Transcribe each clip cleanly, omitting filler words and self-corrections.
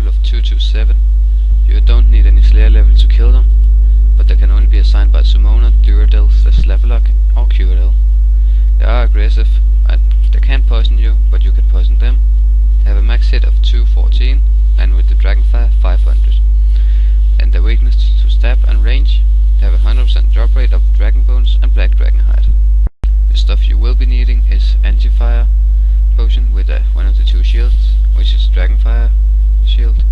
of 227. You don't need any Slayer level to kill them, but they can only be assigned by Summoner, Duradel, Levelock or Curadel. They are aggressive and they can't poison you, but you can poison them. They have a max hit of 214 and with the Dragonfire 500. And their weakness to stab and range, they have a 100% drop rate of Dragon Bones and Black Dragon Hide. The stuff you will be needing is Anti-Fire Potion with one of the two shields, which is Dragonfire Shield,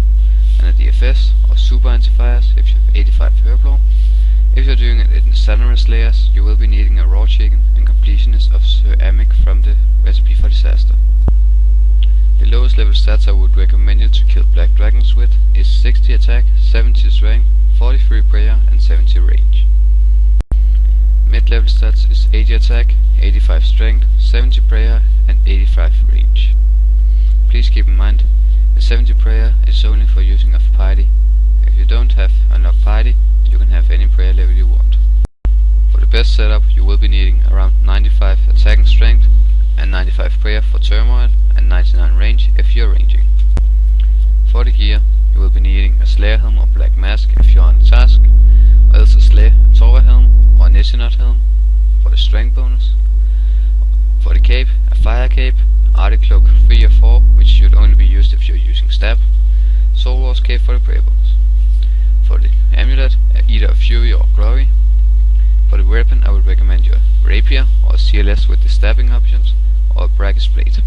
and a DFS or Super Anti-Fires if you have 85 Herblore. If you're doing it in Sonorous layers, you will be needing a Raw Chicken and Completionist of Ceramic from the Recipe for Disaster. The lowest level stats I would recommend you to kill Black Dragons with is 60 attack, 70 strength, 43 prayer and 70 range. Mid-level stats is 80 attack, 85 strength, 70 prayer and 85 range. Please keep in mind, the 70 prayer is only for using of piety. If you don't have enough piety, you can have any prayer level you want. For the best setup, you will be needing around 95 attack and strength, and 95 prayer for turmoil, and 99 range if you're ranging. For the gear, you will be needing a Slayer helm or black mask if you're on task, or else a Slayer Tora helm or Nessinot helm for the strength bonus. For the cape, a fire cape, Arctic cloak 3 or 4, which should only be used if you're using stab, Soul Wars cape for the prayer bonus. For the amulet, either a Fury or Glory. For the weapon, I would recommend you a Rapier or a CLS with the stabbing options, or a Brachis Blade.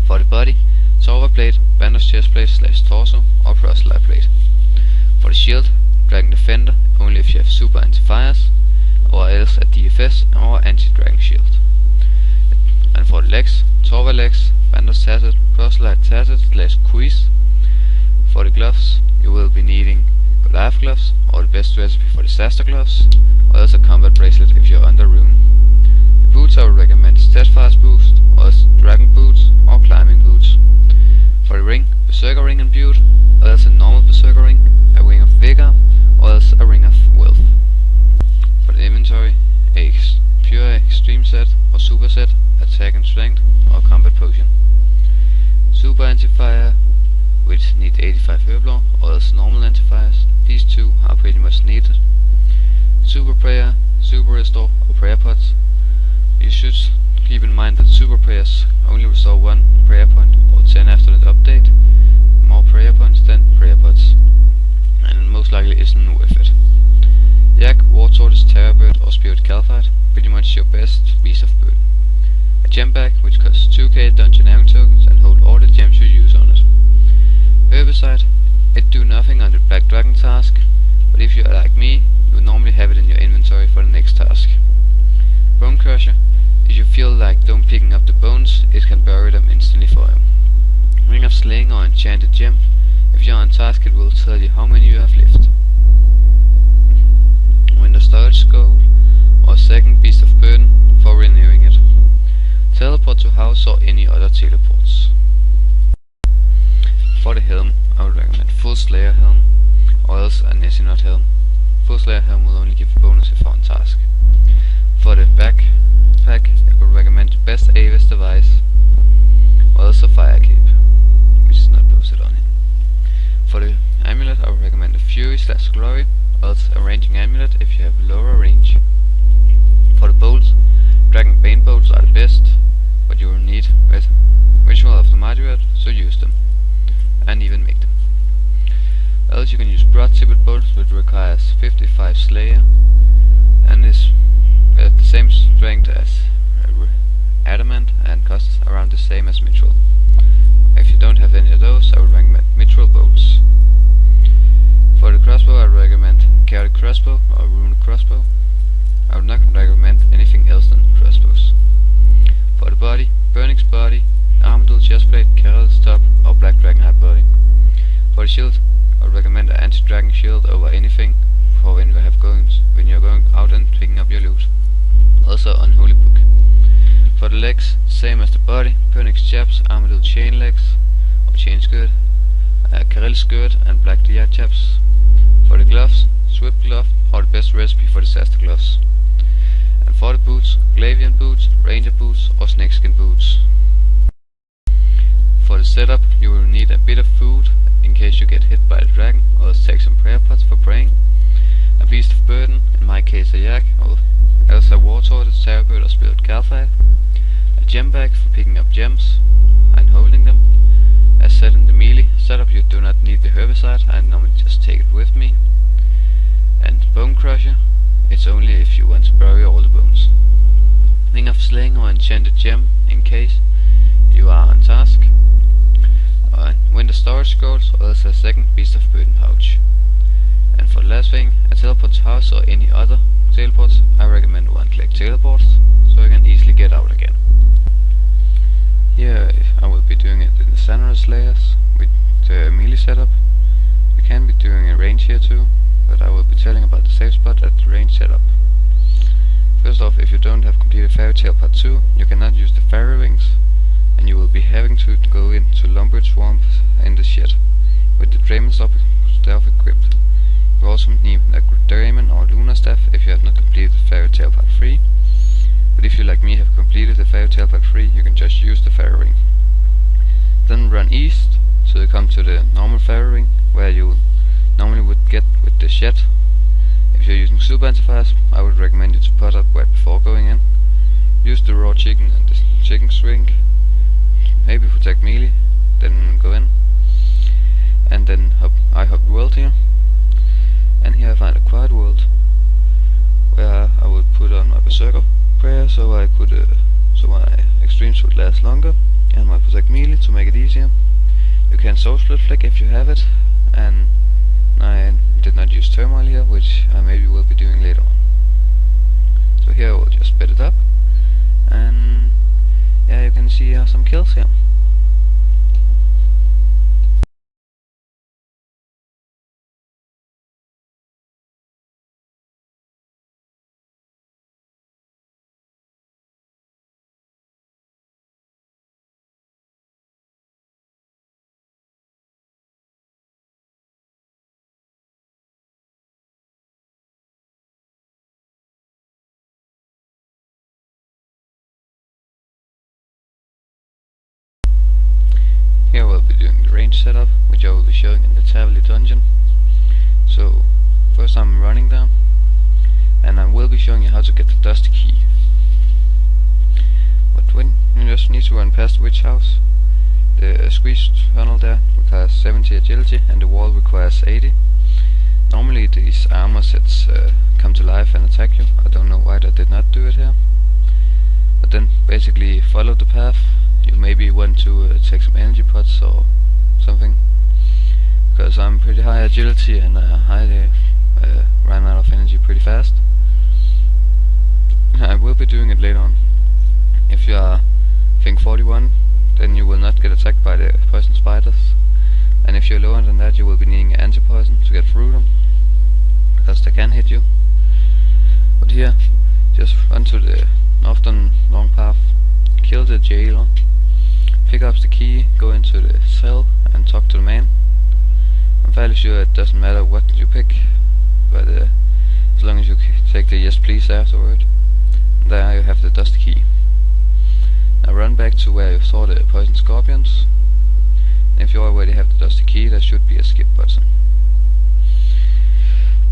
For the body, Tora Blade, Bandage Chestplate / Torso or Proselyte Blade. For the shield, Dragon Defender only if you have Super Anti-Fires, or else a DFS or Anti-Dragon Shield. And for the legs, Tora legs, Bandage Tacet, Proselyte Tacet / Quiz. For the gloves, you will be needing Goliath gloves or the best recipe for disaster gloves, or else a combat bracelet if you're under rune. The boots I would recommend Steadfast boost, or else dragon boots or climbing boots. For the ring, Berserker ring imbued, or else a normal Berserker ring, a ring of vigor, or else a ring of wealth. For the inventory, a pure extreme set or super set, attack and strength, or combat potion. Super Anti-Fire, which need 85 Herblore, or else normal Anti-Fires. These two are pretty much needed. Super Prayer, Super Restore, or Prayer Pots. You should keep in mind that Super Prayers only restore 1 prayer point or 10 after the update. More prayer points than prayer pots, and most likely isn't worth it. Yak, War Tortoise, Terror Bird or Spirit Calphite, pretty much your best Beast of Burden. A gem bag which costs 2k Dungeoneering tokens and hold all the gems you use on it. Herbicide, it do nothing on the Black Dragon task, but if you are like me, you will normally have it in your inventory for the next task. Bone Crusher, if you feel like don't picking up the bones, it can bury them instantly for you. Ring of Slaying or Enchanted Gem, if you're on task it will tell you how many you have left. Winter Storage Skull, or second Beast of Burden for renewing it. Teleport to house or any other teleports. For the helm, I would recommend Full Slayer helm, or else a Nessinot helm. Full Slayer helm will only give a bonus if on task. For the backpack, I would recommend the best Avis device, or else a fire cape, which is not posted on it. For the amulet, I would recommend a Fury / Glory, or else a ranging amulet if you have lower range. For the bolts, Dragon Bane bolts are the best, but you will need Ritual of the Martyr to use them, and even make them. Else you can use Broad-Tipped bolts, which requires 55 Slayer, and is at the same strength as Adamant and costs around the same as Mithril. If you don't have any of those, I would recommend Mithril bolts. For the crossbow, I would recommend Chaotic Crossbow or Runic Crossbow. I would not recommend anything else than crossbows. For the body, Burnix body, Armadillo chestplate, Carol's top, or Black Dragon Hide body. For the shield, I would recommend an anti-dragon shield over anything for when you're going out and picking up your loot. Also Unholy Book. For the legs, same as the body, Burnix chaps, Armadillo chain legs, or chain skirt, Karel skirt and black deer chaps. For the gloves, Swift glove, or the best recipe for disaster gloves. And for the boots, Glavian boots, Ranger boots, or Snakeskin boots. For the setup, you will need a bit of food in case case you get hit by the dragon, or take some prayer pots for praying, a beast of burden, in my case a yak, or else a war tortoise, terrorbird or spirit calfite, a gem bag for picking up gems and holding them. As said in the melee setup, you do not need the herbicide, I normally just take it with me. And bone crusher, it's only if you want to bury all the bones. Ring of slaying or enchanted gem, in case you are on task. Winter storage scrolls, or else a second beast of burden pouch. And for the last thing, a teleport to house or any other teleports, I recommend one-click teleports, so you can easily get out again. Here I will be doing it in the Sanros layers with the melee setup. You can be doing a range here too, but I will be telling about the safe spot at the range setup. First off, if you don't have completed Fairy Tale Part 2, you cannot use the fairy wings, and you will be having to go into Lumber Swamp in the shed with the Draymond staff equipped. You also need a Draymond or Lunar staff if you have not completed Fairy Tale Part 3. But if you, like me, have completed the Fairy Tale Part 3, you can just use the fairy ring. Then run east till you come to the normal fairy ring, where you normally would get with the shed. If you're using super antivirus, I would recommend you to pot up right before going in. Use the raw chicken and the chicken string, maybe protect melee, then go in. And then I hopped world here, and here I find a quiet world, where I would put on my berserker prayer so I could so my extremes would last longer, and my protect melee to make it easier. You can soul split flick if you have it, and I did not use turmoil here, which I maybe will be doing later on. So here I will just split it up, and yeah, you can see some kills here. Here we'll be doing the range setup, which I will be showing in the Tavily dungeon. So first I'm running down, and I will be showing you how to get the dusty key. But when you just need to run past the witch house, the squeeze tunnel there requires 70 agility and the wall requires 80. Normally these armor sets come to life and attack you. I don't know why they did not do it here. But then basically follow the path. You maybe want to take some energy pots or something, because I'm pretty high agility and I ran out of energy pretty fast. I will be doing it later on. If you are, I think, 41, then you will not get attacked by the poison spiders, and if you're lower than that, you will be needing anti-poison to get through them, because they can hit you. But here, just run to the northern long path, kill the jailer, pick up the key, go into the cell and talk to the man. I'm fairly sure it doesn't matter what you pick, but as long as you take the yes please afterward, there you have the dusty key. Now run back to where you saw the poison scorpions. And if you already have the dusty key, there should be a skip button.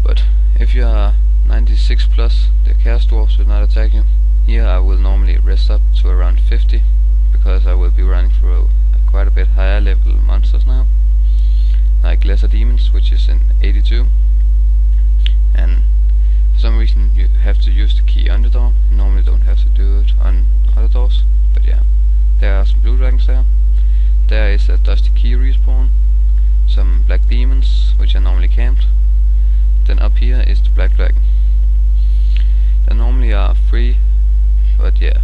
But if you are 96 plus, the chaos dwarfs will not attack you. Here I will normally rest up to around 50, because I will be running through quite a bit higher level monsters now, like lesser demons, which is in 82, and for some reason you have to use the key on the door. You normally don't have to do it on other doors, but yeah, there are some blue dragons there. There is a dusty key respawn, some black demons which are normally camped. Then up here is the black dragon. There normally are 3, but yeah,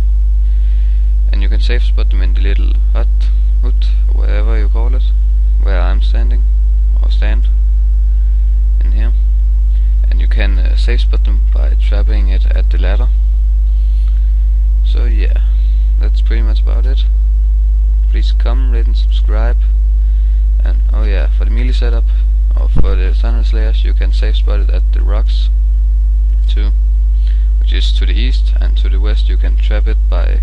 and you can safe spot them in the little hut, or whatever you call it, where I'm standing, or stand, in here. And you can safe spot them by trapping it at the ladder. So yeah, that's pretty much about it. Please comment, rate and subscribe. And oh yeah, for the melee setup, or for the Thunder Slayers, you can safe spot it at the rocks too, which is to the east, and to the west you can trap it by